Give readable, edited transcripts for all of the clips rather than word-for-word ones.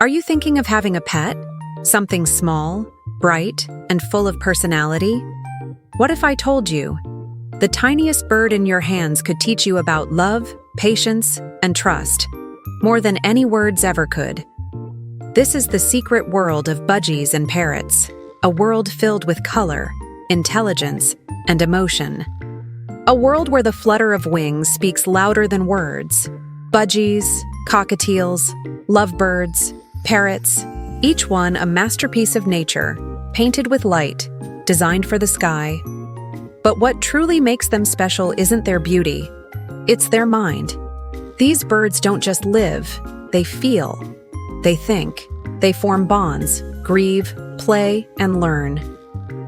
Are you thinking of having a pet? Something small, bright, and full of personality? What if I told you the tiniest bird in your hands could teach you about love, patience, and trust, more than any words ever could? This is the secret world of budgies and parrots, a world filled with color, intelligence, and emotion. A world where the flutter of wings speaks louder than words. Budgies, cockatiels, lovebirds, parrots, each one a masterpiece of nature, painted with light, designed for the sky. But what truly makes them special isn't their beauty, it's their mind. These birds don't just live, they feel. They think, they form bonds, grieve, play, and learn.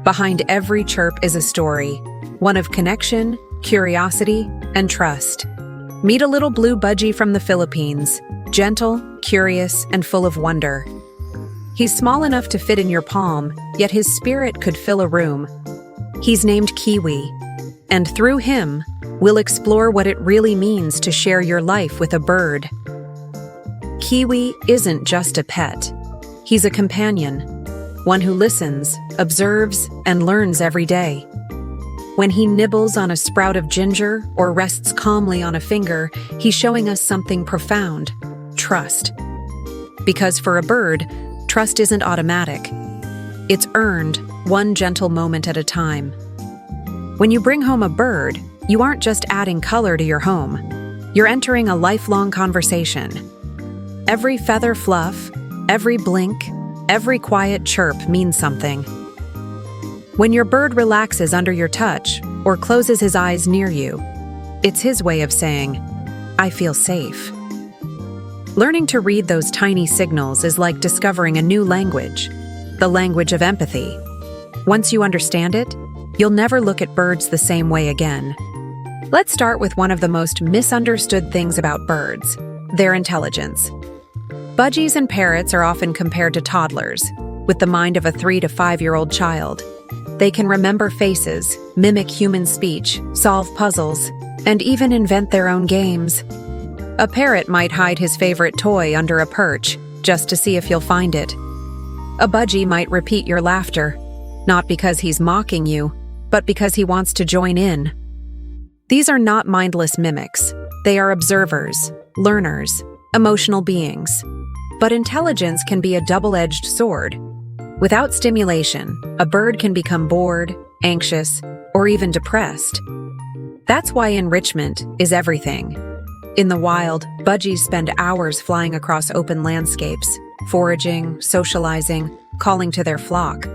Behind every chirp is a story, one of connection, curiosity, and trust. Meet a little blue budgie from the Philippines, gentle, curious, and full of wonder. He's small enough to fit in your palm, yet his spirit could fill a room. He's named Kiwi, and through him, we'll explore what it really means to share your life with a bird. Kiwi isn't just a pet. He's a companion, one who listens, observes, and learns every day. When he nibbles on a sprout of ginger or rests calmly on a finger, he's showing us something profound: trust. Because for a bird, trust isn't automatic. It's earned, one gentle moment at a time. When you bring home a bird, you aren't just adding color to your home. You're entering a lifelong conversation. Every feather fluff, every blink, every quiet chirp means something. When your bird relaxes under your touch or closes his eyes near you, it's his way of saying, "I feel safe." Learning to read those tiny signals is like discovering a new language, the language of empathy. Once you understand it, you'll never look at birds the same way again. Let's start with one of the most misunderstood things about birds: their intelligence. Budgies and parrots are often compared to toddlers, with the mind of a 3 to 5-year-old child. They can remember faces, mimic human speech, solve puzzles, and even invent their own games. A parrot might hide his favorite toy under a perch, just to see if you'll find it. A budgie might repeat your laughter, not because he's mocking you, but because he wants to join in. These are not mindless mimics. They are observers, learners, emotional beings. But intelligence can be a double-edged sword. Without stimulation, a bird can become bored, anxious, or even depressed. That's why enrichment is everything. In the wild, budgies spend hours flying across open landscapes, foraging, socializing, calling to their flock.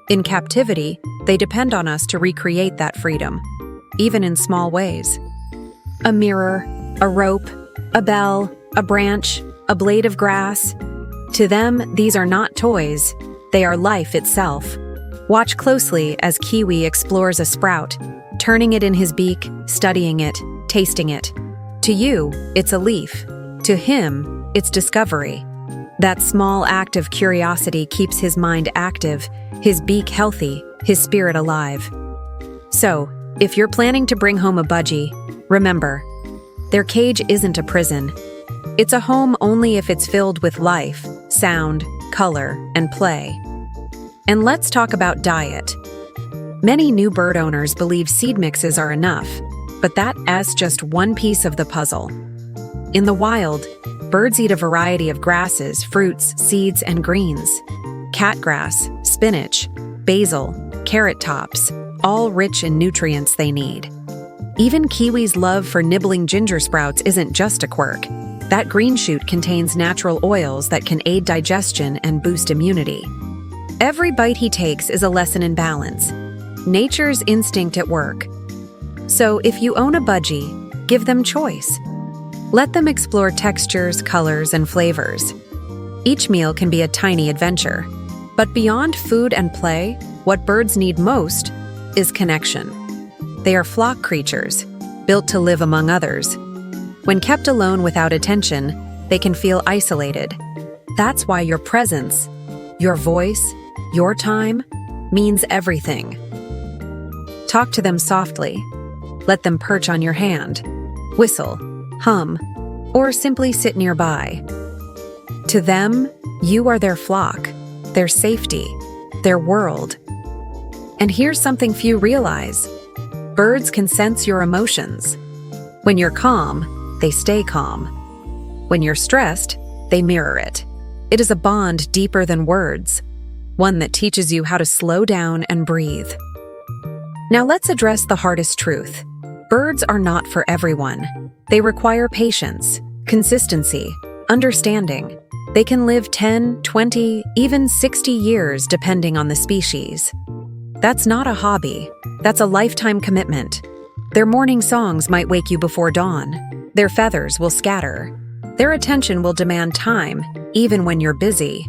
In captivity, they depend on us to recreate that freedom, even in small ways. A mirror, a rope, a bell, a branch, a blade of grass. To them, these are not toys. They are life itself. Watch closely as Kiwi explores a sprout, turning it in his beak, studying it, tasting it. To you, it's a leaf. To him, it's discovery. That small act of curiosity keeps his mind active, his beak healthy, his spirit alive. So, if you're planning to bring home a budgie, remember, their cage isn't a prison. It's a home only if it's filled with life, sound, color, and play. And let's talk about diet. Many new bird owners believe seed mixes are enough, but that's just one piece of the puzzle. In the wild, birds eat a variety of grasses, fruits, seeds, and greens. Catgrass, spinach, basil, carrot tops, all rich in nutrients they need. Even Kiwi's love for nibbling ginger sprouts isn't just a quirk. That green shoot contains natural oils that can aid digestion and boost immunity. Every bite he takes is a lesson in balance, nature's instinct at work. So if you own a budgie, give them choice. Let them explore textures, colors, and flavors. Each meal can be a tiny adventure. But beyond food and play, what birds need most is connection. They are flock creatures, built to live among others. When kept alone without attention, they can feel isolated. That's why your presence, your voice, your time means everything. Talk to them softly. Let them perch on your hand, whistle, hum, or simply sit nearby. To them, You are their flock, their safety, their world. And here's something few realize. Birds can sense your emotions. When you're calm, they stay calm. When you're stressed, they mirror it. It is a bond deeper than words, one that teaches you how to slow down and breathe. Now let's address the hardest truth. Birds are not for everyone. They require patience, consistency, understanding. They can live 10, 20, even 60 years depending on the species. That's not a hobby. That's a lifetime commitment. Their morning songs might wake you before dawn. Their feathers will scatter. Their attention will demand time, even when you're busy.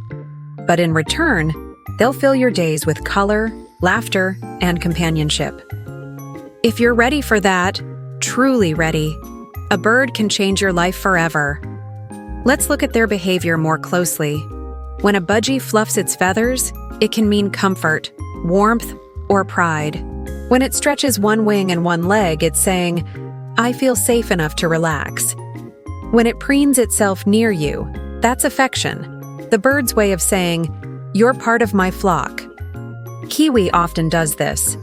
But in return, they'll fill your days with color, laughter, and companionship. If you're ready for that, truly ready, a bird can change your life forever. Let's look at their behavior more closely. When a budgie fluffs its feathers, it can mean comfort, warmth, or pride. When it stretches one wing and one leg, it's saying, "I feel safe enough to relax." When it preens itself near you, that's affection, the bird's way of saying, "You're part of my flock." Kiwi often does this,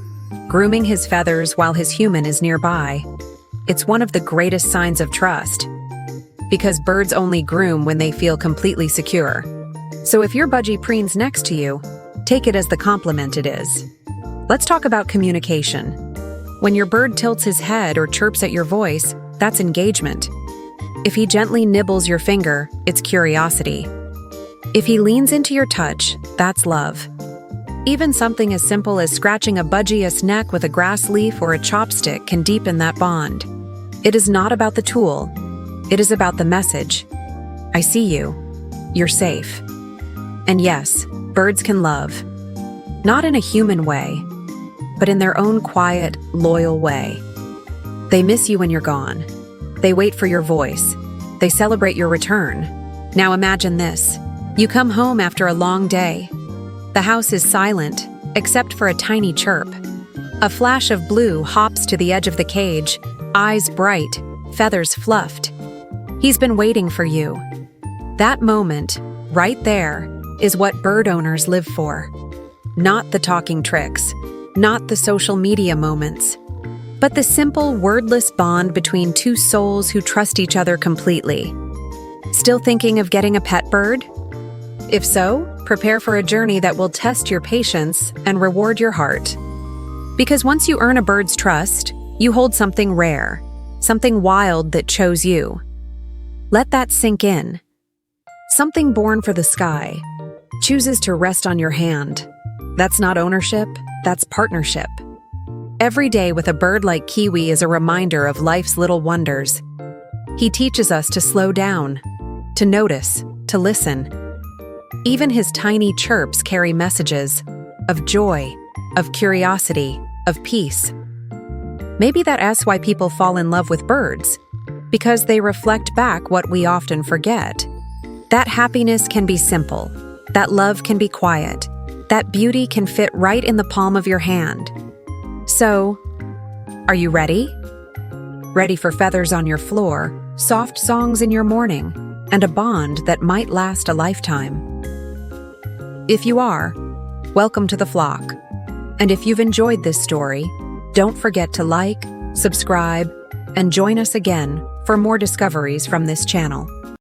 grooming his feathers while his human is nearby. It's one of the greatest signs of trust, because birds only groom when they feel completely secure. So if your budgie preens next to you, take it as the compliment it is. Let's talk about communication. When your bird tilts his head or chirps at your voice, that's engagement. If he gently nibbles your finger, it's curiosity. If he leans into your touch, that's love. Even something as simple as scratching a budgie's neck with a grass leaf or a chopstick can deepen that bond. It is not about the tool. It is about the message. I see you. You're safe. And yes, birds can love. Not in a human way, but in their own quiet, loyal way. They miss you when you're gone. They wait for your voice. They celebrate your return. Now imagine this. You come home after a long day. The house is silent, except for a tiny chirp. A flash of blue hops to the edge of the cage, eyes bright, feathers fluffed. He's been waiting for you. That moment, right there, is what bird owners live for. Not the talking tricks, not the social media moments, but the simple, wordless bond between two souls who trust each other completely. Still thinking of getting a pet bird? If so, prepare for a journey that will test your patience and reward your heart. Because once you earn a bird's trust, you hold something rare, something wild that chose you. Let that sink in. Something born for the sky chooses to rest on your hand. That's not ownership, that's partnership. Every day with a bird like Kiwi is a reminder of life's little wonders. He teaches us to slow down, to notice, to listen. Even his tiny chirps carry messages of joy, of curiosity, of peace. Maybe that's why people fall in love with birds, because they reflect back what we often forget. That happiness can be simple, that love can be quiet, that beauty can fit right in the palm of your hand. So, are you ready? Ready for feathers on your floor, soft songs in your morning, and a bond that might last a lifetime? If you are, welcome to the flock. And if you've enjoyed this story, don't forget to like, subscribe, and join us again for more discoveries from this channel.